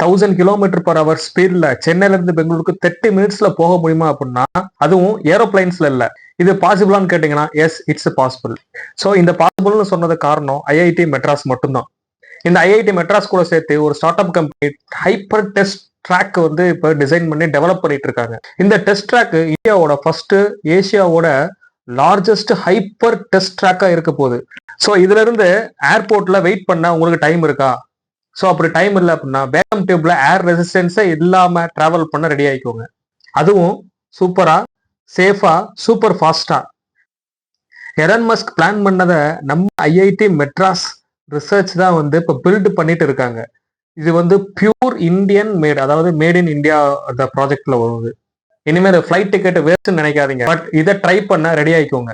1000 km/h ஸ்பீட்ல சென்னையில இருந்து பெங்களூருக்கு 30 மினிட்ஸ்ல போக முடியுமா அப்படின்னா, அதுவும் ஏரோப்ளைன்ஸ்ல இல்ல. இது பாசிபிளான்னு கேட்டீங்கன்னா, எஸ் இட்ஸ் பாசிபிள். ஸோ இந்த பாசிபிள்னு சொன்னது காரணம் ஐஐடி மெட்ராஸ் மட்டும்தான். இந்த ஐஐடி மெட்ராஸ் கூட சேர்த்து ஒரு start up company hyper test track வந்து இப்போ டிசைன் பண்ணி டெவலப் பண்ணிட்டு இருக்காங்க. இந்த டெஸ்ட் ட்ராக் இந்தியாவோட ஃபர்ஸ்ட், ஏசியாவோட லார்ஜஸ்ட் ஹைப்பர் டெஸ்ட் ட்ராக்கா இருக்க போகுது. ஸோ இதுல இருந்து ஏர்போர்ட்ல வெயிட் பண்ண உங்களுக்கு டைம் இருக்கா? ஸோ அப்படி டைம் இல்லை அப்படின்னா வேகம் டியூப்ல ஏர் ரெசிஸ்டன்ஸே இல்லாம டிராவல் பண்ண ரெடி ஆயிக்கோங்க. அதுவும் சூப்பரா, சேஃபா, சூப்பர் ஃபாஸ்டா. எலன் மஸ்க் பிளான் பண்ணதை நம்ம ஐஐடி மெட்ராஸ் ரிசர்ச் தான் வந்து இப்போ பில்ட் பண்ணிட்டு இருக்காங்க. இது வந்து பியூர் இந்தியன் மேட், அதாவது மேட் இன் இந்தியா அந்த ப்ராஜெக்ட்ல வருது. இனிமேல் ஃபிளைட் டிக்கெட் வேஸ்ட்னு நினைக்காதீங்க. பட் இதை ட்ரை பண்ண ரெடி ஆயிக்கோங்க.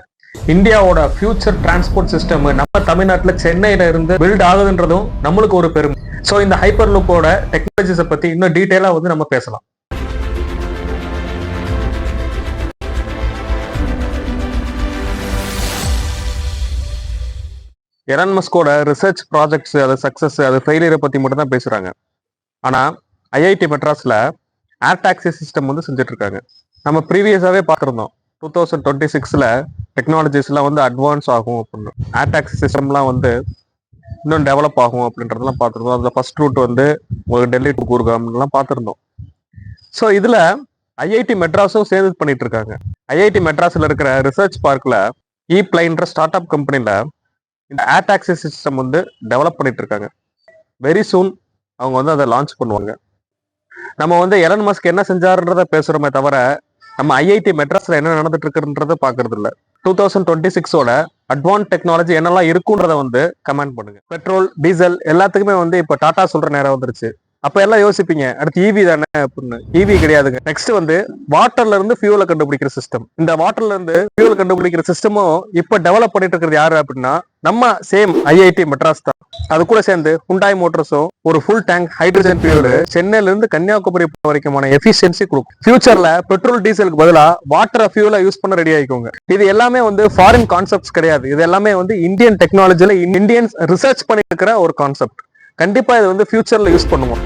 இந்தியாவோட ஃபியூச்சர் டிரான்ஸ்போர்ட் சிஸ்டம் நம்ம தமிழ்நாட்டில் சென்னையில இருந்து பில்ட் ஆகுதுன்றதும் நம்மளுக்கு ஒரு பெருமை. ஸோ இந்த ஹைப்பர் லூப்போட டெக்னாலஜிஸை பத்தி இன்னும் டீட்டெயிலா வந்து நம்ம பேசலாம். எலன் மஸ்கோட ரிசர்ச் ப்ராஜெக்ட்ஸ், அது சக்சஸ், அது ஃபெயிலியரை பத்தி மட்டும் தான் பேசுறாங்க. ஆனா ஐஐடி மெட்ராஸ்ல ஏர் டாக்ஸி சிஸ்டம் வந்து செஞ்சுட்டு இருக்காங்க. நம்ம ப்ரீவியஸாவே பார்த்துருந்தோம், 2026ல டெக்னாலஜிஸ்லாம் வந்து அட்வான்ஸ் ஆகும் அப்படின்னு. ஏர் டாக்ஸி சிஸ்டம்லாம் வந்து இன்னும் டெவலப் ஆகும் அப்படின்றதெல்லாம் பார்த்துருந்தோம். அதில் ஃபர்ஸ்ட் ரூட் வந்து உங்களுக்கு டெல்லி டு குர்காம்லாம் பார்த்துருந்தோம். ஸோ இதுல ஐஐடி மெட்ராஸும் சேர்ந்து பண்ணிட்டு இருக்காங்க. ஐஐடி மெட்ராஸ்ல இருக்கிற ரிசர்ச் பார்க்ல பிளைன்ற ஸ்டார்ட் அப் கம்பெனில இந்த ஏர் டாக்ஸி சிஸ்டம் வந்து டெவலப் பண்ணிட்டு இருக்காங்க. வெரி சூன் அவங்க வந்து அதை லான்ச் பண்ணுவாங்க. நம்ம வந்து எலன் மஸ்க் என்ன செஞ்சாருன்றத பேசுறோமே தவிர நம்ம ஐஐடி மெட்ராஸ்ல என்ன நடந்துட்டு இருக்குன்றத பாக்குறது இல்ல. 2026ஓட அட்வான்ஸ் டெக்னாலஜி என்னெல்லாம் இருக்குன்றத வந்து கமெண்ட் பண்ணுங்க. பெட்ரோல், டீசல் எல்லாத்துக்குமே வந்து இப்ப டாடா சொல்ற நேரம் வந்துருச்சு. அப்ப எல்லாம் யோசிப்பீங்க, அடுத்து ஈவி தானே அப்படின்னு. ஈவி கிடையாதுங்க. நெக்ஸ்ட் வந்து வாட்டர்ல இருந்து ஃபியூலை கண்டுபிடிக்கிற சிஸ்டம். இந்த வாட்டர்ல இருந்து ஃபியூல் கண்டுபிடிக்கிற சிஸ்டமும் இப்ப டெவலப் பண்ணிட்டு இருக்கிறது யாரு அப்படின்னா நம்ம சேம் ஐஐடி மெட்ராஸ் தான். அது கூட சேர்ந்து ஹுண்டாய் மோட்டர்ஸும் ஒரு ஃபுல் டேங்க் ஹைட்ரஜன் ஃபியூல் சென்னையில இருந்து கன்னியாகுமரி வரைக்குமான எஃபிஷியன்சி கொடுக்கும். ஃபியூச்சர்ல பெட்ரோல் டீசலுக்கு பதிலா வாட்டர் ஃபியூலை யூஸ் பண்ண ரெடி ஆயிக்கோங்க. இது எல்லாமே வந்து ஃபாரின் கான்செப்ட்ஸ் கிடையாது. இது எல்லாமே வந்து இந்தியன் டெக்னாலஜில இந்தியன்ஸ் ரிசர்ச் பண்ணிட்டு இருக்கிற ஒரு கான்செப்ட். கண்டிப்பா இது வந்து ஃபியூச்சர்ல யூஸ் பண்ணுவோம்.